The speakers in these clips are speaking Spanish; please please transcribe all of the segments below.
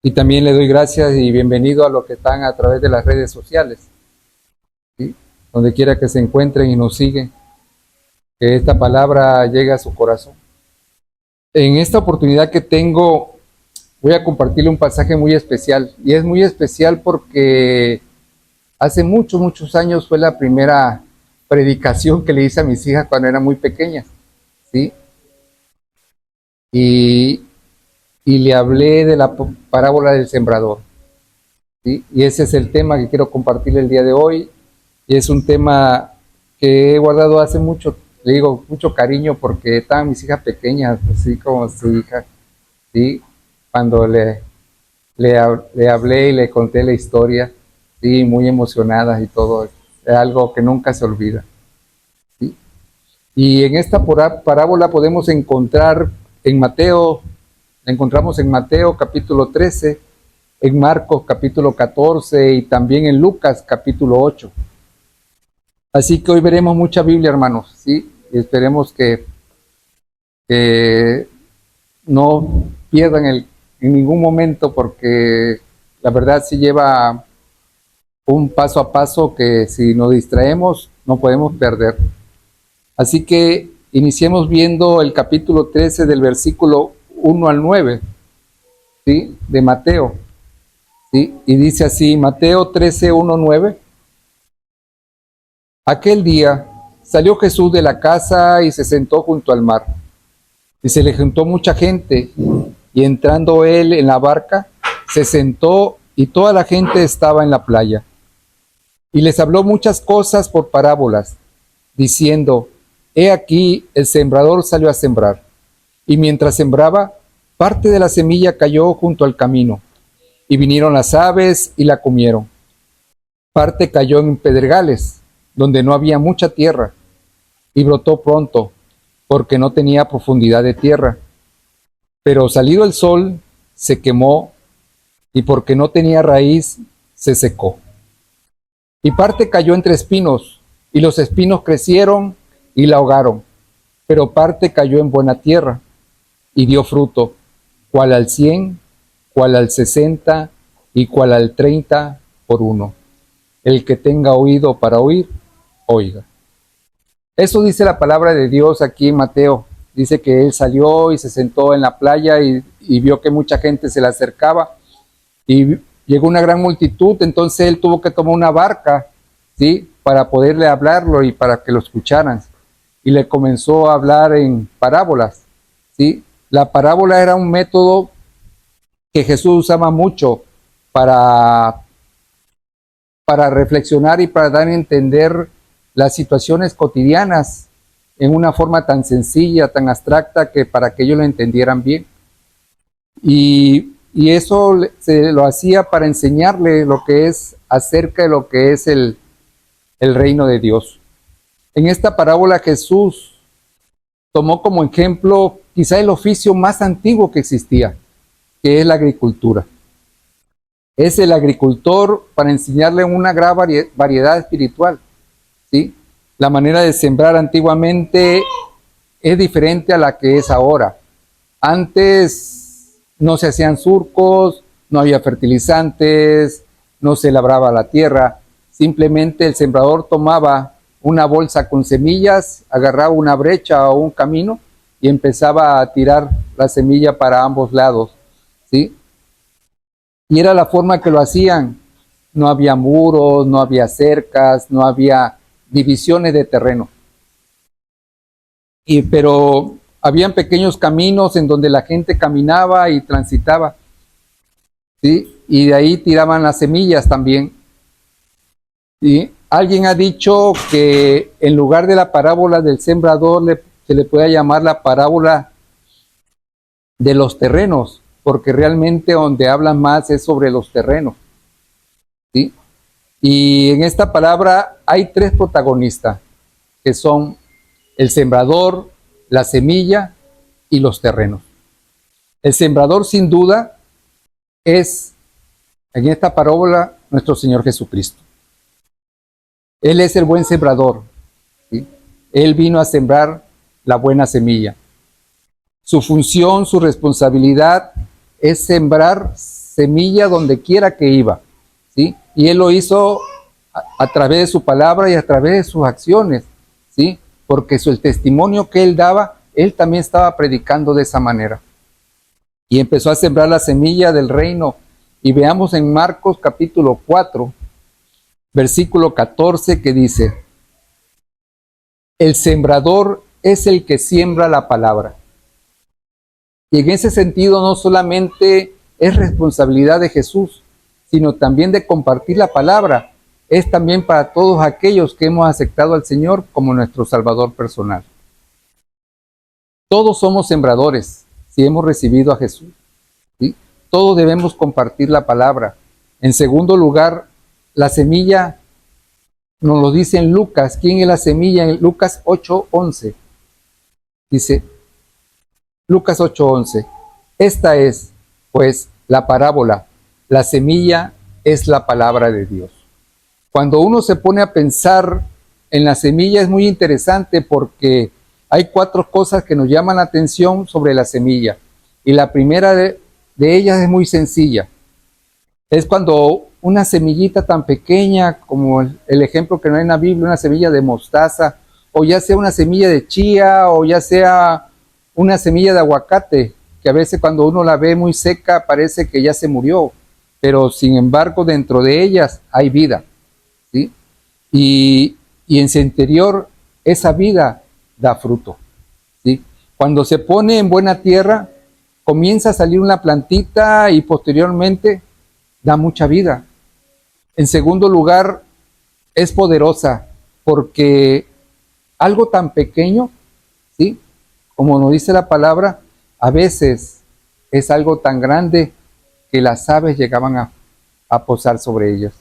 Y también le doy gracias y bienvenido a los que están a través de las redes sociales, ¿sí? Donde quiera que se encuentren y nos siguen, que esta palabra llegue a su corazón. En esta oportunidad que tengo, voy a compartirle un pasaje muy especial. Y es muy especial porque hace muchos años fue la primera predicación que le hice a mis hijas cuando eran muy pequeñas, ¿sí? Y, y le hablé de la parábola del sembrador, ¿sí? Y ese es el tema que quiero compartir el día de hoy. Y es un tema que he guardado hace mucho, le digo, mucho cariño porque estaban mis hijas pequeñas, así como su hija, ¿sí? Cuando le hablé y le conté la historia, sí, muy emocionadas y todo, es algo que nunca se olvida, ¿sí? Y en esta parábola podemos encontrar en Mateo, la encontramos en Mateo capítulo 13, en Marcos capítulo 14 y también en Lucas capítulo 8. Así que hoy veremos mucha Biblia, hermanos, ¿sí? Y esperemos que no pierdan en ningún momento, porque la verdad sí lleva un paso a paso que si nos distraemos no podemos perder. Así que iniciemos viendo el capítulo 13 del versículo 1 al 9, ¿sí? De Mateo, ¿sí? Y dice así, Mateo 13, 1, 9. Aquel día salió Jesús de la casa y se sentó junto al mar. Y se le juntó mucha gente, y entrando él en la barca, se sentó y toda la gente estaba en la playa. Y les habló muchas cosas por parábolas, diciendo, he aquí el sembrador salió a sembrar. Y mientras sembraba, parte de la semilla cayó junto al camino, y vinieron las aves y la comieron. Parte cayó en pedregales, donde no había mucha tierra, y brotó pronto, porque no tenía profundidad de tierra. Pero salido el sol, se quemó, y porque no tenía raíz, se secó. Y parte cayó entre espinos, y los espinos crecieron y la ahogaron. Pero parte cayó en buena tierra, y dio fruto, cual al 100, cual al 60, y cual al 30 por uno. El que tenga oído para oír, oiga. Eso dice la palabra de Dios aquí en Mateo. Dice que él salió y se sentó en la playa y vio que mucha gente se le acercaba y llegó una gran multitud, entonces él tuvo que tomar una barca, ¿sí? Para poderle hablarlo y para que lo escucharan. Y le comenzó a hablar en parábolas, ¿sí? La parábola era un método que Jesús usaba mucho para, para reflexionar y para dar a entender las situaciones cotidianas en una forma tan sencilla, tan abstracta, que para que ellos lo entendieran bien. Y eso se lo hacía para enseñarle lo que es acerca de lo que es el reino de Dios. En esta parábola Jesús tomó como ejemplo quizá el oficio más antiguo que existía, que es la agricultura. Es el agricultor para enseñarle una gran variedad espiritual, ¿sí? La manera de sembrar antiguamente es diferente a la que es ahora. Antes no se hacían surcos, no había fertilizantes, no se labraba la tierra. Simplemente el sembrador tomaba una bolsa con semillas, agarraba una brecha o un camino y empezaba a tirar la semilla para ambos lados, ¿sí? Y era la forma que lo hacían. No había muros, no había cercas, no había divisiones de terreno. Pero habían pequeños caminos en donde la gente caminaba y transitaba, ¿sí? Y de ahí tiraban las semillas también. Y alguien ha dicho que en lugar de la parábola del sembrador se le puede llamar la parábola de los terrenos, porque realmente donde hablan más es sobre los terrenos, ¿sí? Y en esta palabra hay tres protagonistas, que son el sembrador, la semilla y los terrenos. El sembrador, sin duda, es en esta parábola nuestro Señor Jesucristo. Él es el buen sembrador, ¿sí? Él vino a sembrar la buena semilla. Su función, su responsabilidad es sembrar semilla donde quiera que iba, ¿sí? Y Él lo hizo a través de su palabra y a través de sus acciones, ¿sí? Porque el testimonio que Él daba, Él también estaba predicando de esa manera. Y empezó a sembrar la semilla del reino. Y veamos en Marcos capítulo 4, versículo 14, que dice: el sembrador es el que siembra la palabra. Y en ese sentido no solamente es responsabilidad de Jesús, sino también de compartir la palabra. Es también para todos aquellos que hemos aceptado al Señor como nuestro Salvador personal. Todos somos sembradores si hemos recibido a Jesús, ¿sí? Todos debemos compartir la palabra. En segundo lugar, la semilla nos lo dice en Lucas. ¿Quién es la semilla? En Lucas 8:11. Dice, Lucas 8:11. Esta es, pues, la parábola. La semilla es la palabra de Dios. Cuando uno se pone a pensar en la semilla es muy interesante porque hay 4 cosas que nos llaman la atención sobre la semilla. Y la primera de ellas es muy sencilla. Es cuando una semillita tan pequeña, como el ejemplo que no hay en la Biblia, una semilla de mostaza, o ya sea una semilla de chía, o ya sea una semilla de aguacate, que a veces cuando uno la ve muy seca parece que ya se murió, pero sin embargo dentro de ellas hay vida, ¿sí? Y en su interior esa vida da fruto, ¿sí? Cuando se pone en buena tierra, comienza a salir una plantita y posteriormente da mucha vida. En segundo lugar, es poderosa porque algo tan pequeño, ¿sí? Como nos dice la palabra, a veces es algo tan grande que las aves llegaban a posar sobre ellas.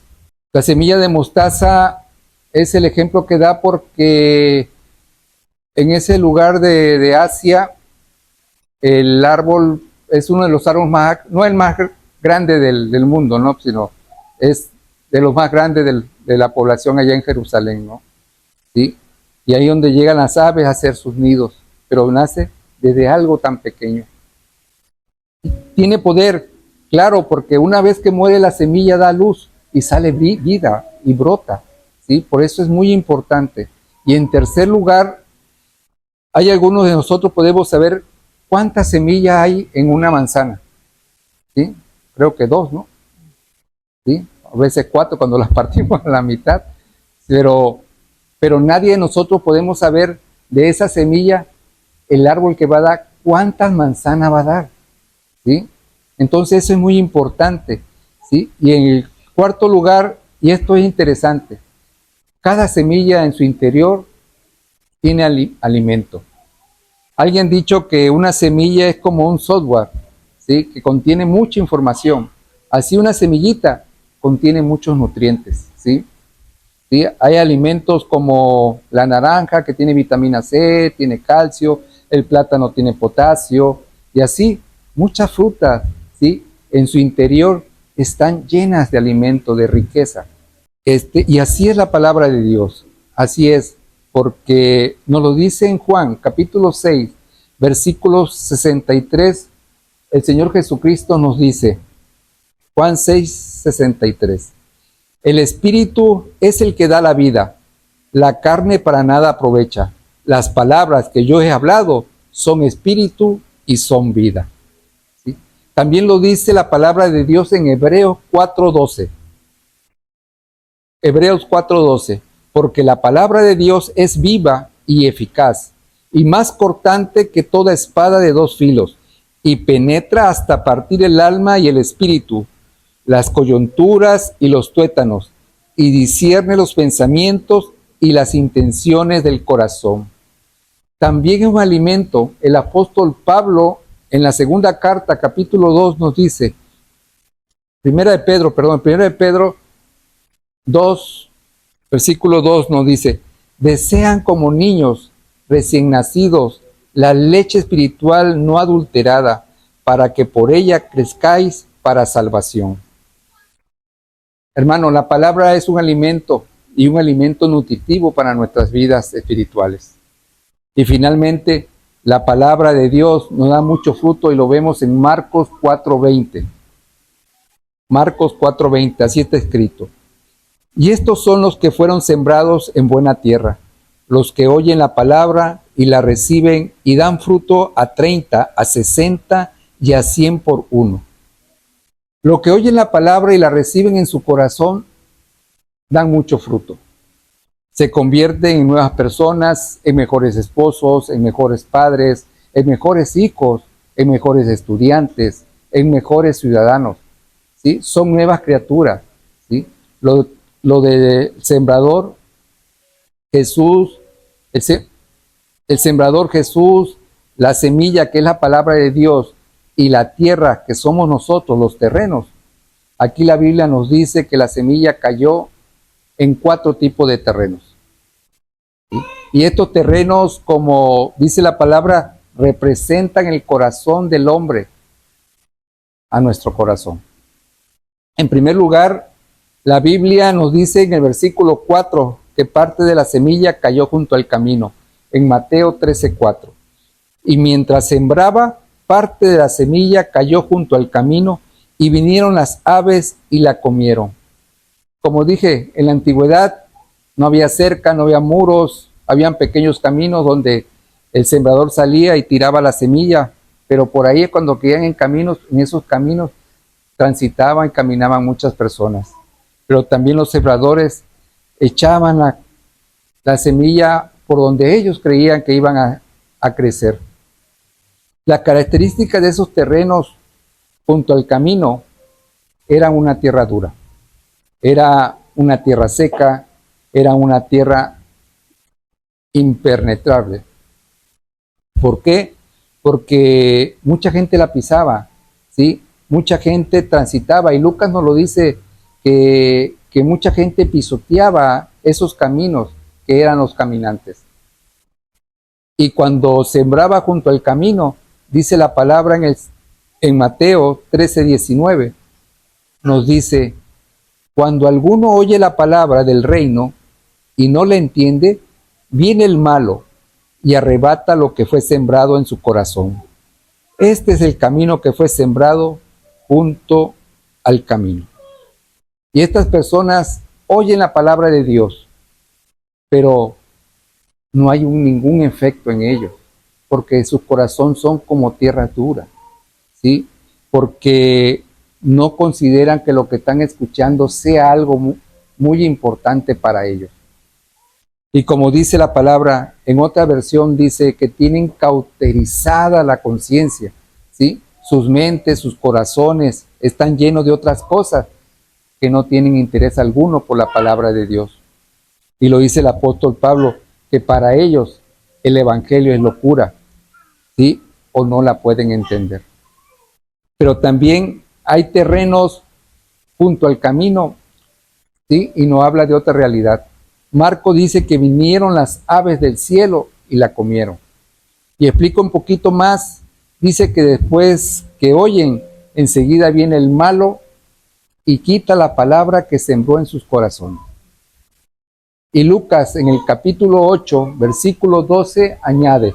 La semilla de mostaza es el ejemplo que da porque en ese lugar de Asia, el árbol es uno de los árboles más, no el más grande del mundo, ¿no? Sino es de los más grandes de la población allá en Jerusalén, ¿no? ¿Sí? Y ahí donde llegan las aves a hacer sus nidos, pero nace desde algo tan pequeño. Tiene poder, claro, porque una vez que muere la semilla da luz y sale vida y brota, ¿sí? Por eso es muy importante. Y en tercer lugar, hay algunos de nosotros podemos saber cuántas semillas hay en una manzana, ¿sí? Creo que 2, ¿no? ¿Sí? A veces 4 cuando las partimos a la mitad, pero nadie de nosotros podemos saber de esa semilla el árbol que va a dar, cuántas manzanas va a dar, ¿sí? Entonces eso es muy importante, ¿sí? Y en el cuarto lugar, y esto es interesante, cada semilla en su interior tiene alimento. Alguien ha dicho que una semilla es como un software, ¿sí? Que contiene mucha información. Así una semillita contiene muchos nutrientes, ¿sí? ¿Sí? Hay alimentos como la naranja que tiene vitamina C, tiene calcio, el plátano tiene potasio, y así muchas frutas, ¿sí? En su interior están llenas de alimento, de riqueza. Y así es la palabra de Dios, así es, porque nos lo dice en Juan capítulo 6, versículo 63, el Señor Jesucristo nos dice, Juan 6, 63, el Espíritu es el que da la vida, la carne para nada aprovecha. Las palabras que yo he hablado son espíritu y son vida. ¿Sí? También lo dice la palabra de Dios en Hebreos 4:12. Hebreos 4:12, porque la palabra de Dios es viva y eficaz, y más cortante que toda espada de 2 filos, y penetra hasta partir el alma y el espíritu, las coyunturas y los tuétanos, y discierne los pensamientos y las intenciones del corazón. También es un alimento. El apóstol Pablo, en la segunda carta, capítulo 2, nos dice, Primera de Pedro 2, versículo 2 nos dice, desean como niños recién nacidos la leche espiritual no adulterada, para que por ella crezcáis para salvación. Hermano, la palabra es un alimento y un alimento nutritivo para nuestras vidas espirituales. Y finalmente, la palabra de Dios nos da mucho fruto y lo vemos en Marcos 4:20. Marcos 4:20, así está escrito. Y estos son los que fueron sembrados en buena tierra, los que oyen la palabra y la reciben y dan fruto a 30, a 60 y a 100 por uno. Los que oyen la palabra y la reciben en su corazón dan mucho fruto. Se convierten en nuevas personas, en mejores esposos, en mejores padres, en mejores hijos, en mejores estudiantes, en mejores ciudadanos, ¿sí? Son nuevas criaturas, ¿sí? Lo del sembrador Jesús, el sembrador Jesús, la semilla que es la palabra de Dios y la tierra que somos nosotros, los terrenos. Aquí la Biblia nos dice que la semilla cayó en 4 tipos de terrenos. ¿Sí? Y estos terrenos, como dice la palabra, representan el corazón del hombre a nuestro corazón. En primer lugar, la Biblia nos dice en el versículo 4 que parte de la semilla cayó junto al camino, en Mateo 13:4. Y mientras sembraba, parte de la semilla cayó junto al camino y vinieron las aves y la comieron. Como dije, en la antigüedad no había cerca, no había muros, habían pequeños caminos donde el sembrador salía y tiraba la semilla, pero por ahí cuando caían en esos caminos transitaban y caminaban muchas personas. Pero también los sembradores echaban la semilla por donde ellos creían que iban a crecer. La característica de esos terrenos junto al camino era una tierra dura, era una tierra seca, era una tierra impenetrable. ¿Por qué? Porque mucha gente la pisaba, ¿sí? Mucha gente transitaba, y Lucas nos lo dice, que mucha gente pisoteaba esos caminos que eran los caminantes. Y cuando sembraba junto al camino, dice la palabra en Mateo 13:19, nos dice: cuando alguno oye la palabra del reino y no la entiende, viene el malo y arrebata lo que fue sembrado en su corazón. Este es el camino que fue sembrado junto al camino. Y estas personas oyen la palabra de Dios, pero no hay ningún efecto en ellos, porque su corazón son como tierra dura, ¿sí? Porque no consideran que lo que están escuchando sea algo muy importante para ellos. Y como dice la palabra, en otra versión dice que tienen cauterizada la conciencia, ¿sí? Sus mentes, sus corazones están llenos de otras cosas que no tienen interés alguno por la palabra de Dios. Y lo dice el apóstol Pablo, que para ellos el evangelio es locura, ¿sí? O no la pueden entender. Pero también hay terrenos junto al camino, ¿sí? Y no habla de otra realidad. Marco dice que vinieron las aves del cielo y la comieron. Y explica un poquito más, dice que después que oyen, enseguida viene el malo y quita la palabra que sembró en sus corazones. Y Lucas en el capítulo 8, versículo 12, añade: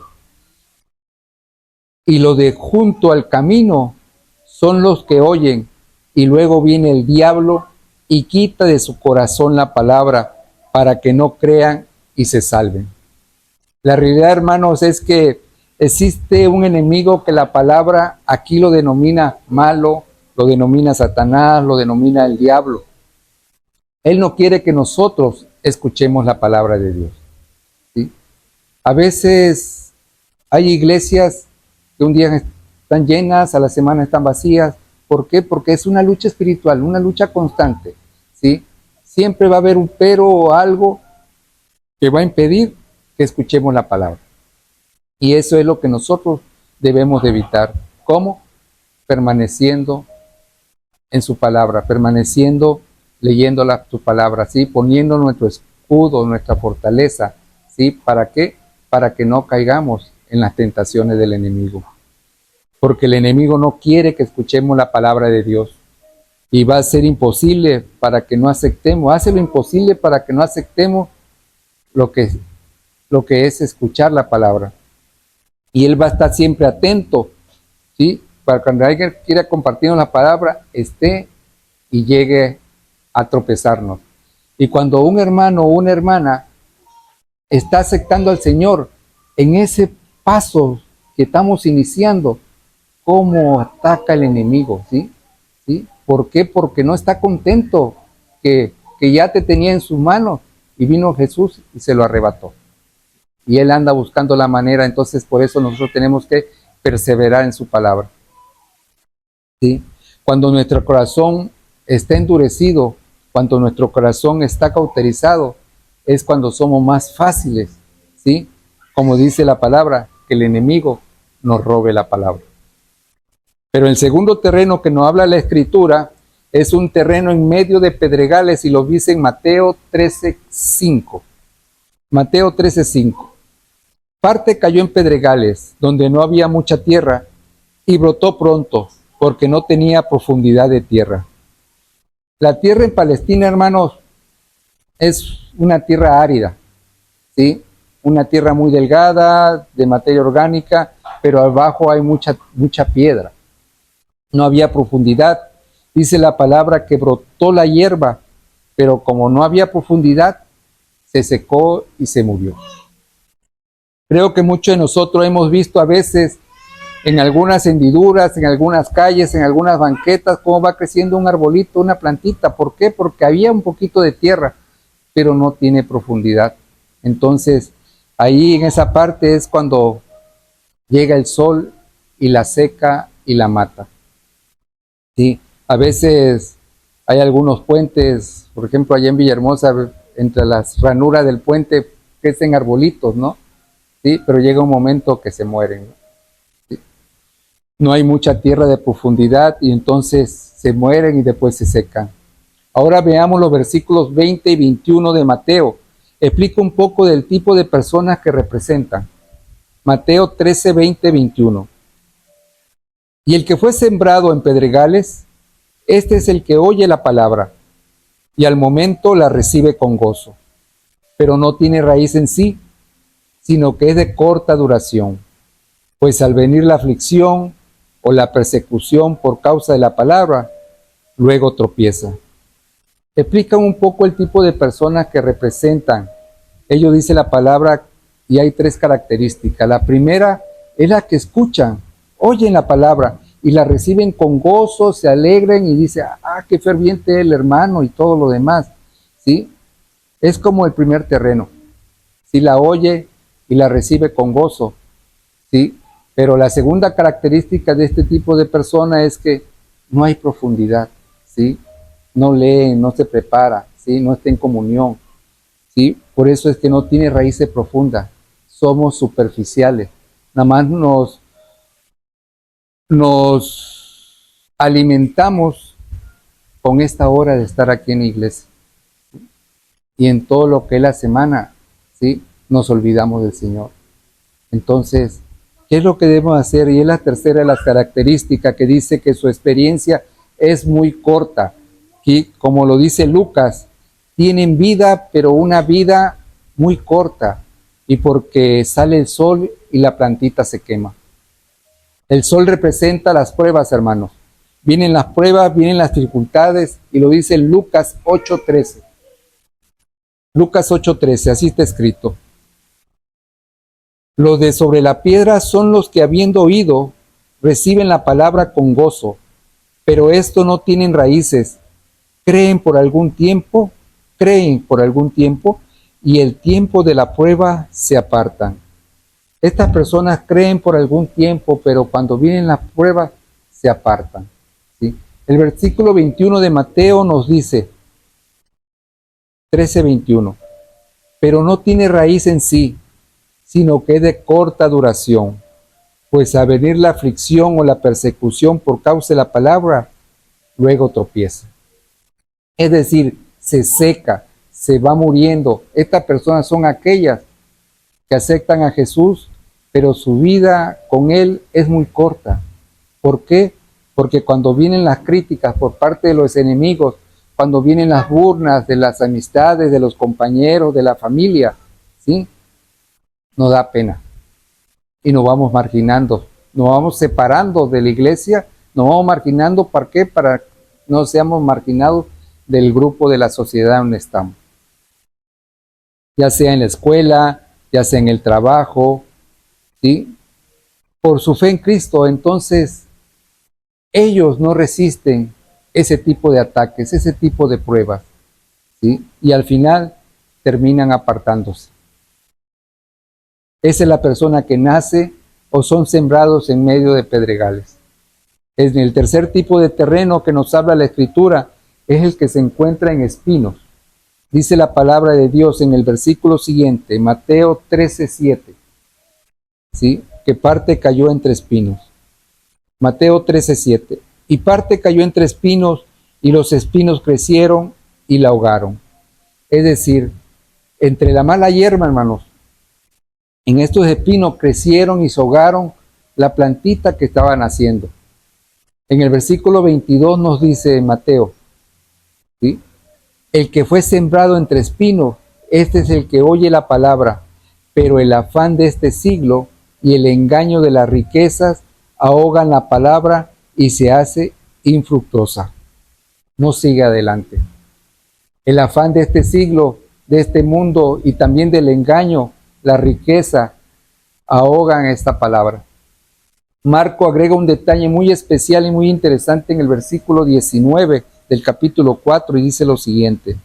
y lo de junto al camino son los que oyen, y luego viene el diablo y quita de su corazón la palabra para que no crean y se salven. La realidad, hermanos, es que existe un enemigo que la palabra aquí lo denomina malo, lo denomina Satanás, lo denomina el diablo. Él no quiere que nosotros escuchemos la palabra de Dios, ¿sí? A veces hay iglesias que un día están llenas, a la semana están vacías. ¿Por qué? Porque es una lucha espiritual, una lucha constante, ¿sí? Siempre va a haber un pero o algo que va a impedir que escuchemos la palabra. Y eso es lo que nosotros debemos de evitar. ¿Cómo? Permaneciendo en su palabra, permaneciendo leyendo su palabra, ¿sí? Poniendo nuestro escudo, nuestra fortaleza, ¿sí? ¿Para qué? Para que no caigamos en las tentaciones del enemigo. Porque el enemigo no quiere que escuchemos la palabra de Dios. Y va a ser imposible para que no aceptemos, hace lo imposible para que no aceptemos lo que es escuchar la palabra. Y él va a estar siempre atento, ¿sí? Para cuando alguien quiera compartirnos la palabra, esté y llegue a tropezarnos. Y cuando un hermano o una hermana está aceptando al Señor, en ese paso que estamos iniciando, ¿cómo ataca el enemigo? ¿Sí? ¿Sí? ¿Por qué? Porque no está contento que ya te tenía en sus manos y vino Jesús y se lo arrebató. Y él anda buscando la manera, entonces por eso nosotros tenemos que perseverar en su palabra. ¿Sí? Cuando nuestro corazón está endurecido, cuando nuestro corazón está cauterizado, es cuando somos más fáciles, ¿sí? Como dice la palabra, que el enemigo nos robe la palabra. Pero el segundo terreno que nos habla la Escritura es un terreno en medio de pedregales y lo dice en Mateo 13:5. Mateo 13:5. Parte cayó en pedregales, donde no había mucha tierra, y brotó pronto, porque no tenía profundidad de tierra. La tierra en Palestina, hermanos, es una tierra árida, ¿sí? Una tierra muy delgada, de materia orgánica, pero abajo hay mucha piedra. No había profundidad. Dice la palabra que brotó la hierba, pero como no había profundidad, se secó y se murió. Creo que muchos de nosotros hemos visto a veces en algunas hendiduras, en algunas calles, en algunas banquetas, cómo va creciendo un arbolito, una plantita. ¿Por qué? Porque había un poquito de tierra, pero no tiene profundidad. Entonces, ahí en esa parte es cuando llega el sol y la seca y la mata. Sí, a veces hay algunos puentes, por ejemplo, allá en Villahermosa, entre las ranuras del puente crecen arbolitos, ¿no? Sí, pero llega un momento que se mueren, ¿no? Sí. No hay mucha tierra de profundidad y entonces se mueren y después se secan. Ahora veamos los versículos 20 y 21 de Mateo. Explica un poco del tipo de personas que representan. Mateo 13, 20, 21. Y el que fue sembrado en pedregales, este es el que oye la palabra y al momento la recibe con gozo, pero no tiene raíz en sí, sino que es de corta duración. Pues al venir la aflicción o la persecución por causa de la palabra, luego tropieza. Explican un poco el tipo de personas que representan. Ellos dice la palabra y hay tres características. La primera es la que escuchan, oyen la palabra y la reciben con gozo, se alegran y dicen, qué ferviente es el hermano y todo lo demás, ¿sí? Es como el primer terreno. Si la oye y la recibe con gozo, ¿sí? Pero la segunda característica de este tipo de persona es que no hay profundidad, ¿sí? No lee, no se prepara, ¿sí? No está en comunión, ¿sí? Por eso es que no tiene raíces profundas. Somos superficiales. Nada más nos alimentamos con esta hora de estar aquí en la iglesia. Y en todo lo que es la semana, ¿sí? Nos olvidamos del Señor. Entonces, ¿qué es lo que debemos hacer? Y es la tercera de las características que dice que su experiencia es muy corta. Y como lo dice Lucas, tienen vida, pero una vida muy corta. Y porque sale el sol y la plantita se quema. El sol representa las pruebas, hermanos. Vienen las pruebas, vienen las dificultades, y lo dice Lucas 8:13. Lucas 8:13, así está escrito. Los de sobre la piedra son los que, habiendo oído, reciben la palabra con gozo, pero esto no tienen raíces. Creen por algún tiempo, y el tiempo de la prueba se apartan. Estas personas creen por algún tiempo, pero cuando vienen las pruebas se apartan, ¿sí? El versículo 21 de Mateo nos dice, 13:21, pero no tiene raíz en sí, sino que es de corta duración, pues al venir la aflicción o la persecución por causa de la palabra, luego tropieza. Es decir, se seca, se va muriendo. Estas personas son aquellas que aceptan a Jesús, pero su vida con Él es muy corta. ¿Por qué? Porque cuando vienen las críticas por parte de los enemigos, cuando vienen las burlas de las amistades, de los compañeros, de la familia, ¿sí? Nos da pena y nos vamos marginando, nos vamos separando de la iglesia, nos vamos marginando. ¿Para qué? Para no seamos marginados del grupo de la sociedad donde estamos. Ya sea en la escuela, ya sea en el trabajo, ¿sí? Por su fe en Cristo, entonces ellos no resisten ese tipo de ataques, ese tipo de pruebas, ¿sí? Y al final terminan apartándose. Esa es la persona que nace o son sembrados en medio de pedregales. Es el tercer tipo de terreno que nos habla la Escritura, es el que se encuentra en espinos. Dice la palabra de Dios en el versículo siguiente, Mateo 13:7, ¿sí? Que parte cayó entre espinos. Mateo 13:7. Y parte cayó entre espinos, y los espinos crecieron y la ahogaron. Es decir, entre la mala hierba, hermanos, en estos espinos crecieron y se ahogaron la plantita que estaba naciendo. En el versículo 22 nos dice Mateo, ¿sí? El que fue sembrado entre espinos, este es el que oye la palabra, pero el afán de este siglo y el engaño de las riquezas ahogan la palabra y se hace infructuosa. No sigue adelante. El afán de este siglo, de este mundo y también del engaño, la riqueza, ahogan esta palabra. Marco agrega un detalle muy especial y muy interesante en el versículo 19 del capítulo 4 y dice lo siguiente: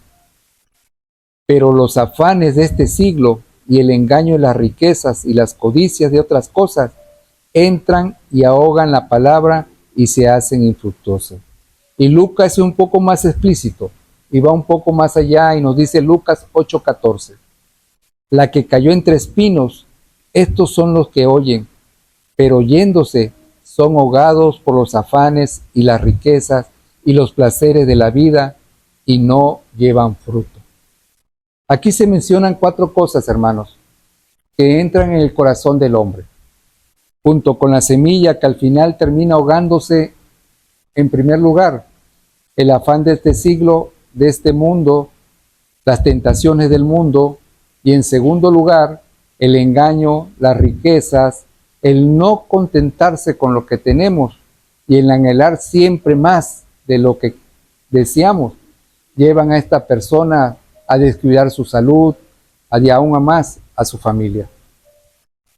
pero los afanes de este siglo y el engaño de las riquezas y las codicias de otras cosas entran y ahogan la palabra y se hacen infructuosas. Y Lucas es un poco más explícito y va un poco más allá y nos dice Lucas 8:14. La que cayó entre espinos, estos son los que oyen, pero oyéndose son ahogados por los afanes y las riquezas y los placeres de la vida y no llevan fruto. Aquí se mencionan 4 cosas, hermanos, que entran en el corazón del hombre, junto con la semilla que al final termina ahogándose. En primer lugar, el afán de este siglo, de este mundo, las tentaciones del mundo, y en segundo lugar, el engaño, las riquezas, el no contentarse con lo que tenemos y el anhelar siempre más de lo que deseamos, llevan a esta persona a descuidar su salud y aún más a su familia.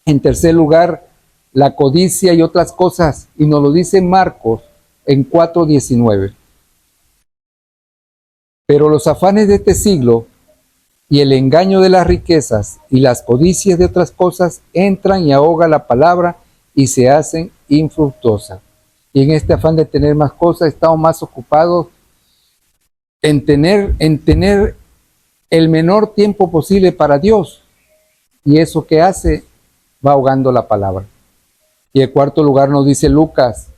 En tercer lugar, la codicia y otras cosas, y nos lo dice Marcos en 4:19. Pero los afanes de este siglo y el engaño de las riquezas y las codicias de otras cosas entran y ahogan la palabra y se hacen infructuosas. Y en este afán de tener más cosas, estamos más ocupados en tener el menor tiempo posible para Dios. Y eso que hace va ahogando la palabra. Y en cuarto lugar nos dice Lucas,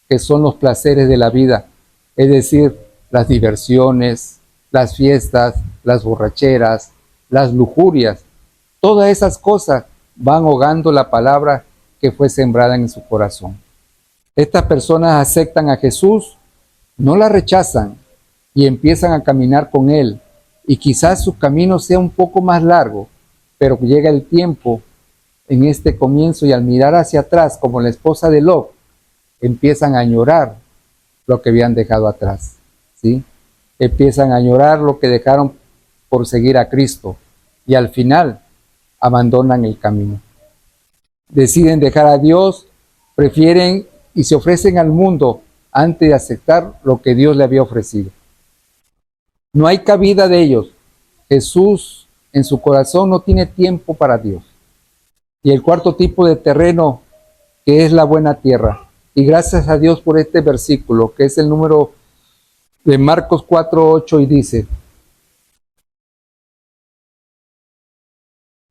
que son los placeres de la vida, es decir, las diversiones, las fiestas, las borracheras, las lujurias. Todas esas cosas van ahogando la palabra que fue sembrada en su corazón. Estas personas aceptan a Jesús, no la rechazan y empiezan a caminar con Él. Y quizás su camino sea un poco más largo, pero llega el tiempo en este comienzo y al mirar hacia atrás, como la esposa de Lot, empiezan a añorar lo que habían dejado atrás, ¿sí? Empiezan a añorar lo que dejaron por seguir a Cristo y al final abandonan el camino. Deciden dejar a Dios, prefieren y se ofrecen al mundo antes de aceptar lo que Dios le había ofrecido. No hay cabida de ellos. Jesús en su corazón no tiene tiempo para Dios. Y el cuarto tipo de terreno, que es la buena tierra. Y gracias a Dios por este versículo, que es el número de Marcos 4:8, y dice: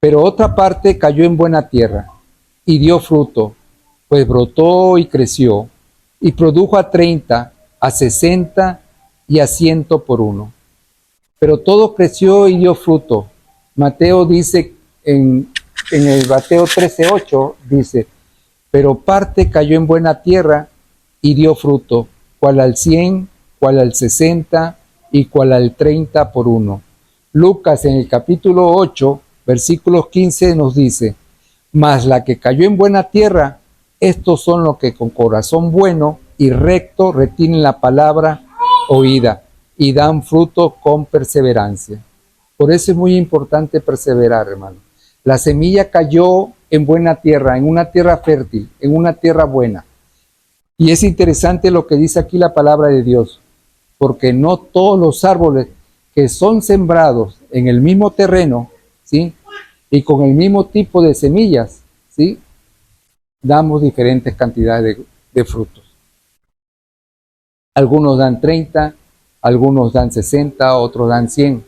pero otra parte cayó en buena tierra y dio fruto, pues brotó y creció, y produjo a 30, a 60 y a 100 por uno. Pero todo creció y dio fruto. Mateo dice en el Mateo 13:8, dice: pero parte cayó en buena tierra y dio fruto, cual al 100, cual al 60 y cual al 30 por uno. Lucas en el capítulo 8, versículos 15 nos dice: mas la que cayó en buena tierra, estos son los que con corazón bueno y recto retienen la palabra oída y dan fruto con perseverancia. Por eso es muy importante perseverar, hermano. La semilla cayó en buena tierra, en una tierra fértil, en una tierra buena. Y es interesante lo que dice aquí la palabra de Dios, porque no todos los árboles que son sembrados en el mismo terreno, ¿sí?, y con el mismo tipo de semillas, ¿sí?, damos diferentes cantidades de frutos. Algunos dan 30, algunos dan 60, otros dan 100.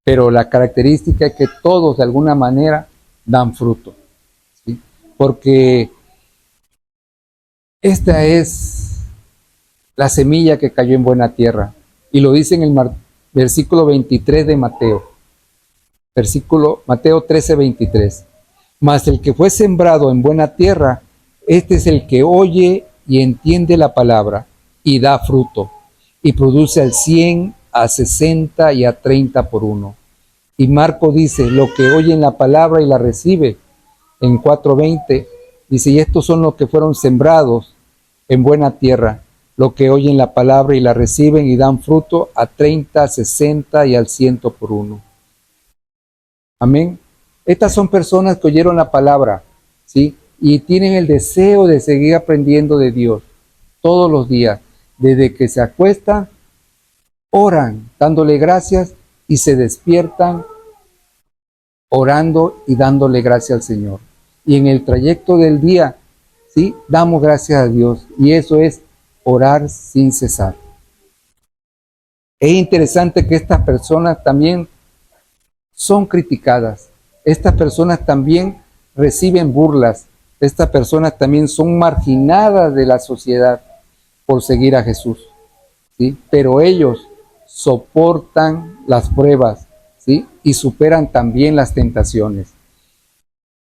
Pero la característica es que todos de alguna manera dan fruto, ¿sí? Porque esta es la semilla que cayó en buena tierra. Y lo dice en el versículo 23 de Mateo. Mateo 13, 23. Mas el que fue sembrado en buena tierra, este es el que oye y entiende la palabra y da fruto, y produce al 100, a 60 y a 30 por uno. Y Marco dice, lo que oyen la palabra y la recibe, en 4:20, dice, y estos son los que fueron sembrados en buena tierra, lo que oyen la palabra y la reciben y dan fruto a 30, 60 y al 100 por uno. Amén. Estas son personas que oyeron la palabra, ¿sí?, y tienen el deseo de seguir aprendiendo de Dios todos los días. Desde que se acuestan, oran, dándole gracias, y se despiertan orando y dándole gracias al Señor. Y en el trayecto del día, ¿sí?, damos gracias a Dios. Y eso es orar sin cesar. Es interesante que estas personas también son criticadas. Estas personas también reciben burlas. Estas personas también son marginadas de la sociedad por seguir a Jesús, ¿sí? Pero ellos soportan las pruebas, ¿sí?, y superan también las tentaciones.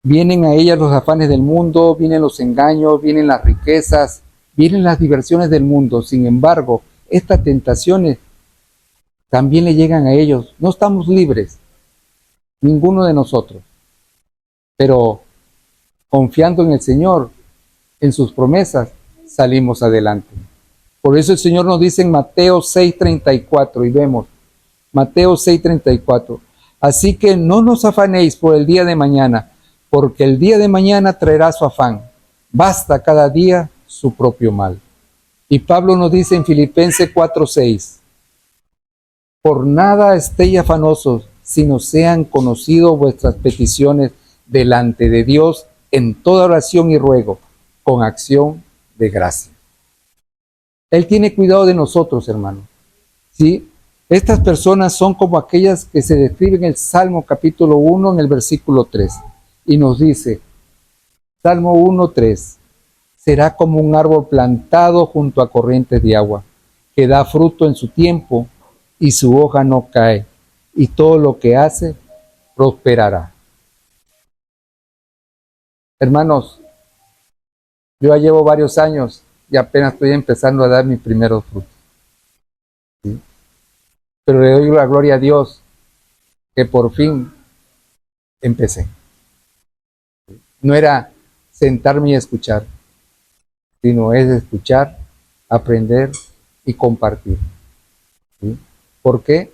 Vienen a ellas los afanes del mundo, vienen los engaños, vienen las riquezas, vienen las diversiones del mundo. Sin embargo, estas tentaciones también le llegan a ellos. No estamos libres, ninguno de nosotros, pero confiando en el Señor, en sus promesas, salimos adelante. Por eso el Señor nos dice en Mateo 6:34, y vemos, Mateo 6:34, así que no nos afanéis por el día de mañana, porque el día de mañana traerá su afán. Basta cada día su propio mal. Y Pablo nos dice en Filipenses 4:6, por nada estéis afanosos, sino sean conocidos vuestras peticiones delante de Dios en toda oración y ruego, con acción de gracia. Él tiene cuidado de nosotros, hermano, ¿sí? Estas personas son como aquellas que se describen en el Salmo capítulo 1 en el versículo 3. Y nos dice, Salmo 1:3, será como un árbol plantado junto a corrientes de agua, que da fruto en su tiempo y su hoja no cae, y todo lo que hace prosperará. Hermanos, yo ya llevo varios años y apenas estoy empezando a dar mis primeros frutos, ¿sí? Pero le doy la gloria a Dios que por fin empecé. No era sentarme y escuchar, sino es escuchar, aprender y compartir, ¿sí? ¿Por qué?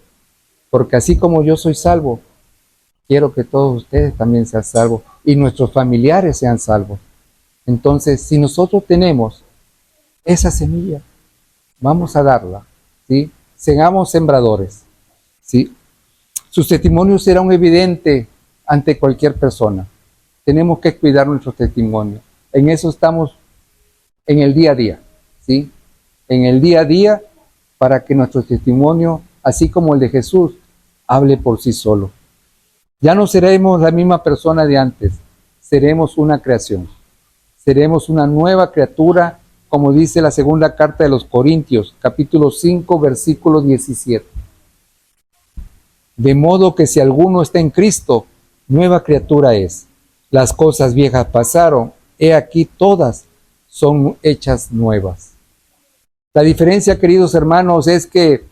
Porque así como yo soy salvo, quiero que todos ustedes también sean salvos y nuestros familiares sean salvos. Entonces, si nosotros tenemos esa semilla, vamos a darla, ¿sí? Seamos sembradores, ¿sí? Su testimonio será un evidente ante cualquier persona. Tenemos que cuidar nuestro testimonio. En eso estamos en el día a día, ¿sí? En el día a día, para que nuestro testimonio, así como el de Jesús, hable por sí solo. Ya no seremos la misma persona de antes, seremos una creación. Seremos una nueva criatura, como dice la segunda carta de los Corintios, capítulo 5, versículo 17. De modo que si alguno está en Cristo, nueva criatura es. Las cosas viejas pasaron, he aquí todas son hechas nuevas. La diferencia, queridos hermanos, es que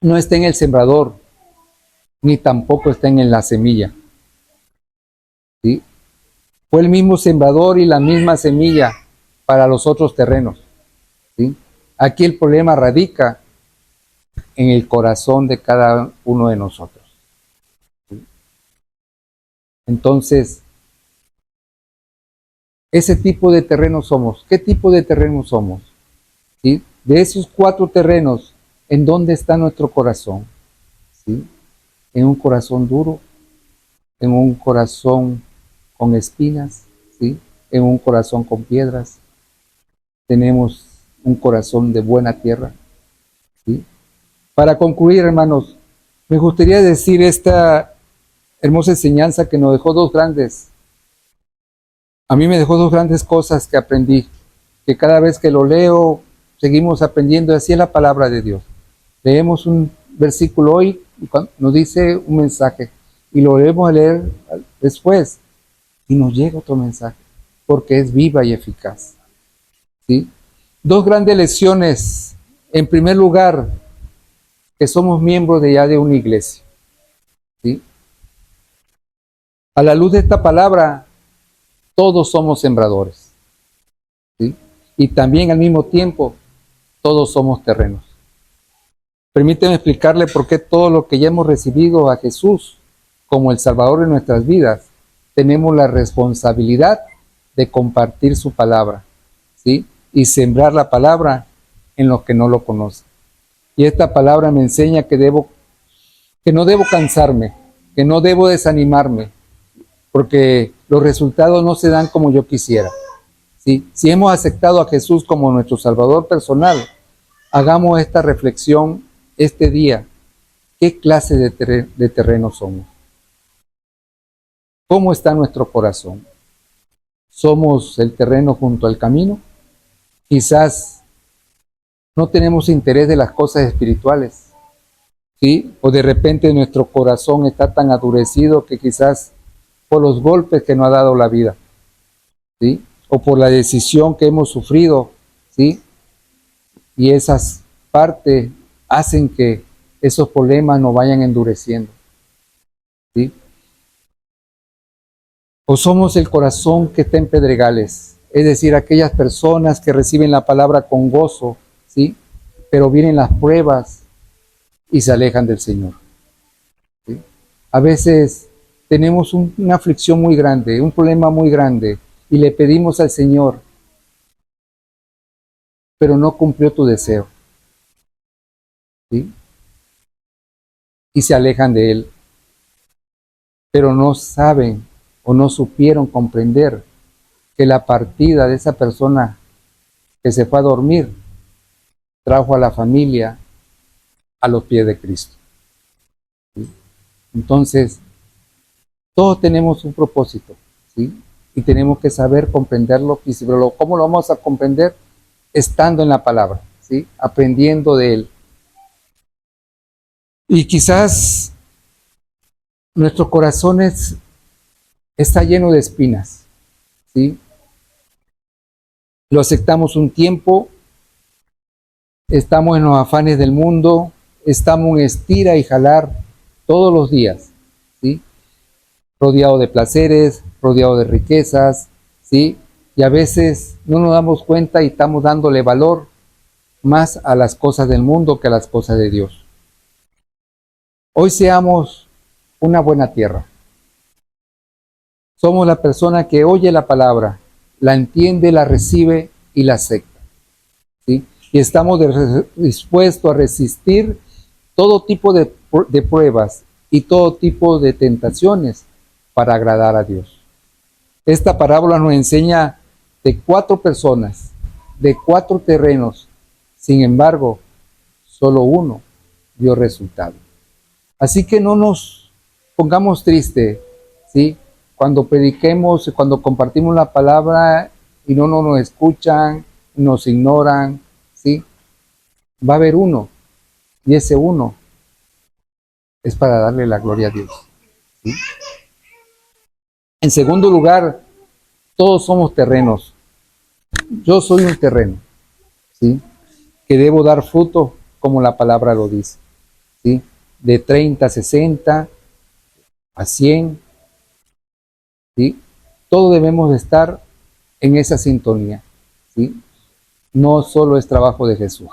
no está en el sembrador, ni tampoco está en la semilla, ¿sí? Fue el mismo sembrador y la misma semilla para los otros terrenos, ¿sí? Aquí el problema radica en el corazón de cada uno de nosotros. Entonces, ese tipo de terreno somos. ¿Qué tipo de terreno somos? ¿Sí? De esos 4 terrenos, ¿en dónde está nuestro corazón? ¿Sí? ¿En un corazón duro? ¿En un corazón con espinas? ¿Sí? ¿En un corazón con piedras? ¿Tenemos un corazón de buena tierra? ¿Sí? Para concluir, hermanos, me gustaría decir esta hermosa enseñanza que nos dejó a mí me dejó 2 grandes cosas que aprendí, que cada vez que lo leo, seguimos aprendiendo, así es la palabra de Dios. Leemos un versículo hoy y nos dice un mensaje, y lo volvemos a leer después, y nos llega otro mensaje, porque es viva y eficaz. ¿Sí? 2 grandes lecciones. En primer lugar, que somos miembros de una iglesia. ¿Sí? A la luz de esta palabra, todos somos sembradores. ¿Sí? Y también al mismo tiempo, todos somos terrenos. Permíteme explicarle por qué todo lo que ya hemos recibido a Jesús como el Salvador de nuestras vidas, tenemos la responsabilidad de compartir su palabra, ¿sí? Y sembrar la palabra en los que no lo conocen. Y esta palabra me enseña que no debo cansarme, que no debo desanimarme, porque los resultados no se dan como yo quisiera. ¿Sí? Si hemos aceptado a Jesús como nuestro Salvador personal, hagamos esta reflexión este día. ¿Qué clase de terreno somos? ¿Cómo está nuestro corazón? ¿Somos el terreno junto al camino? Quizás no tenemos interés de las cosas espirituales, ¿sí? O de repente nuestro corazón está tan endurecido que quizás por los golpes que nos ha dado la vida, ¿sí? O por la decisión que hemos sufrido, ¿sí? Y esas partes hacen que esos problemas nos vayan endureciendo, ¿sí? O somos el corazón que está en pedregales, es decir, aquellas personas que reciben la palabra con gozo, ¿sí? Pero vienen las pruebas y se alejan del Señor, ¿sí? A veces tenemos una aflicción muy grande, un problema muy grande, y le pedimos al Señor, pero no cumplió tu deseo, ¿sí? Y se alejan de Él, pero no saben o no supieron comprender que la partida de esa persona que se fue a dormir trajo a la familia a los pies de Cristo, ¿sí? Entonces, todos tenemos un propósito, ¿sí? Y tenemos que saber comprenderlo. ¿Cómo lo vamos a comprender? Estando en la palabra, ¿sí? Aprendiendo de Él. Y quizás nuestro corazón está lleno de espinas, ¿sí? Lo aceptamos un tiempo, estamos en los afanes del mundo, estamos en estira y jalar todos los días, ¿sí? Rodeado de placeres, rodeado de riquezas, ¿sí? Y a veces no nos damos cuenta y estamos dándole valor más a las cosas del mundo que a las cosas de Dios. Hoy seamos una buena tierra. Somos la persona que oye la palabra, la entiende, la recibe y la acepta, ¿sí? Y estamos dispuestos a resistir todo tipo de pruebas y todo tipo de tentaciones para agradar a Dios. Esta parábola nos enseña de 4 personas, de 4 terrenos. Sin embargo, solo uno dio resultado. Así que no nos pongamos tristes, ¿sí? Cuando prediquemos, cuando compartimos la palabra y no nos escuchan, nos ignoran, ¿sí? Va a haber uno, y ese uno es para darle la gloria a Dios, ¿sí? En segundo lugar, todos somos terrenos. Yo soy un terreno, ¿sí? Que debo dar fruto como la palabra lo dice, ¿sí? De 30, 60 a 100, ¿sí? Todos debemos de estar en esa sintonía, ¿sí? no solo es trabajo de Jesús,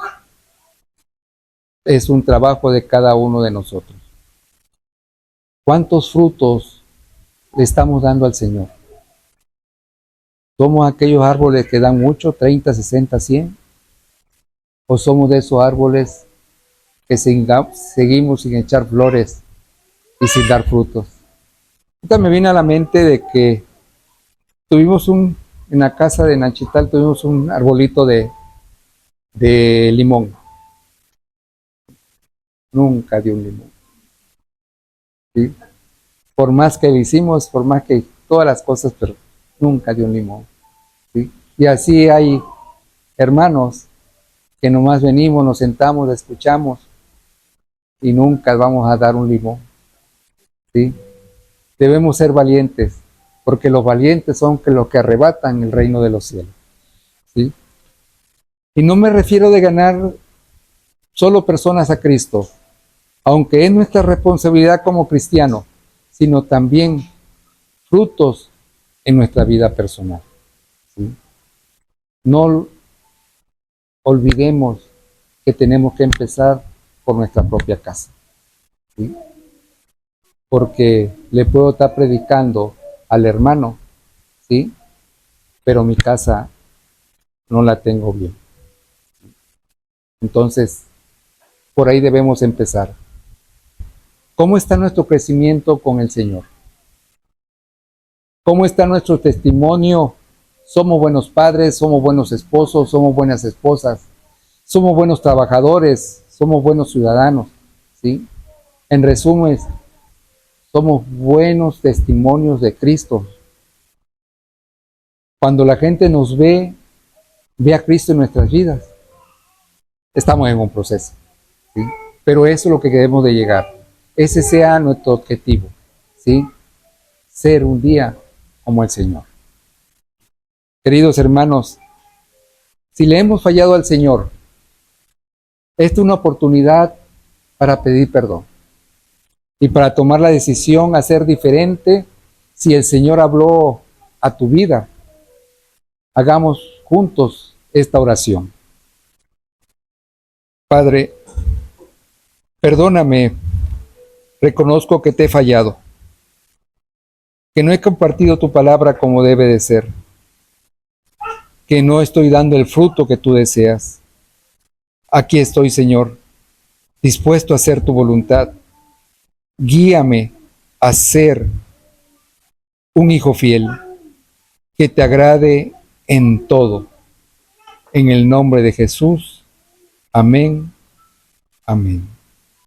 es un trabajo de cada uno de nosotros. ¿Cuántos frutos le estamos dando al Señor? ¿Somos aquellos árboles que dan mucho, 30, 60, 100? ¿O somos de esos árboles que seguimos sin echar flores y sin dar frutos? Ahorita me viene a la mente de que en la casa de Nachital tuvimos un arbolito de limón. Nunca dio un limón, ¿sí? Por más que lo hicimos, por más que todas las cosas, pero nunca dio un limón, ¿sí? Y así hay hermanos que nomás venimos, nos sentamos, escuchamos y nunca vamos a dar un limón, ¿sí? Debemos ser valientes, porque los valientes son los que arrebatan el reino de los cielos, ¿sí? Y no me refiero de ganar solo personas a Cristo, aunque es nuestra responsabilidad como cristianos, sino también frutos en nuestra vida personal, ¿sí? No olvidemos que tenemos que empezar por nuestra propia casa, ¿sí? Porque le puedo estar predicando al hermano, ¿sí? Pero mi casa no la tengo bien. Entonces, por ahí debemos empezar. ¿Cómo está nuestro crecimiento con el Señor? ¿Cómo está nuestro testimonio? ¿Somos buenos padres? ¿Somos buenos esposos? ¿Somos buenas esposas? ¿Somos buenos trabajadores? ¿Somos buenos ciudadanos? ¿Sí? En resumen, somos buenos testimonios de Cristo. Cuando la gente nos ve a Cristo en nuestras vidas, estamos en un proceso, ¿sí? Pero eso es lo que debemos de llegar. Ese sea nuestro objetivo, ¿sí? Ser un día como el Señor. Queridos hermanos, si le hemos fallado al Señor, esta es una oportunidad para pedir perdón y para tomar la decisión a ser diferente. Si el Señor habló a tu vida, hagamos juntos esta oración. Padre, perdóname, reconozco que te he fallado, que no he compartido tu palabra como debe de ser, que no estoy dando el fruto que tú deseas. Aquí estoy, Señor, dispuesto a hacer tu voluntad. Guíame a ser un hijo fiel, que te agrade en todo. En el nombre de Jesús. Amén. Amén.